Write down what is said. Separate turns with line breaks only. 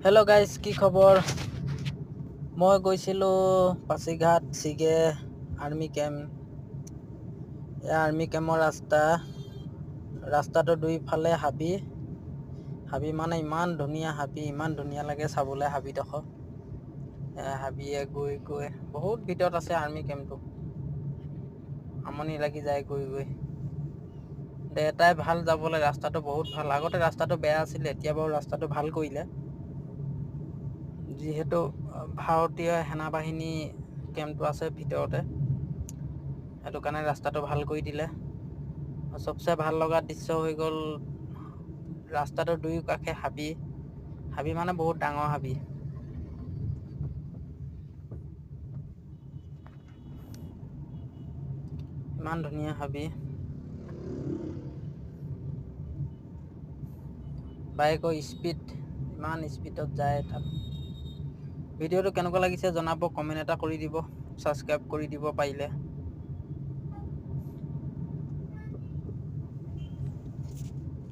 Hello' guys, কি খবৰ? মই গৈছিলোঁ পাছিঘাট চিগে আৰ্মি কেম্প। এই আৰ্মি কেম্পৰ ৰাস্তাটো দুইফালে হাবি মানে ইমান ধুনীয়া হাবি, ইমান ধুনীয়া লাগে চাবলৈ হাবিডোখৰ। হাবিয়ে গৈ বহুত ভিতৰত আছে আৰ্মি কেম্পটো। আমনি লাগি যায় গৈ। এটাই ভাল যাবলৈ, ৰাস্তাটো বহুত ভাল। আগতে ৰাস্তাটো বেয়া আছিলে, এতিয়া বাৰু ৰাস্তাটো ভাল কৰিলে। যিহেতু ভাৰতীয় সেনাবাহিনী কেম্পটো আছে ভিতৰতে, সেইটো কাৰণে ৰাস্তাটো ভাল কৰি দিলে। চবচে ভাল লগা দৃশ্য হৈ গ'ল ৰাস্তাটোৰ দুয়ো কাষে হাবি মানে বহুত ডাঙৰ হাবি। ইমান ধুনীয়া হাবি। বাইকৰ স্পীড, ইমান স্পীডত যায় তাত। ভিডিঅ'টো কেনেকুৱা লাগিছে জনাব, কমেণ্ট এটা কৰি দিব, ছাবস্ক্ৰাইব কৰি দিব পাৰিলে।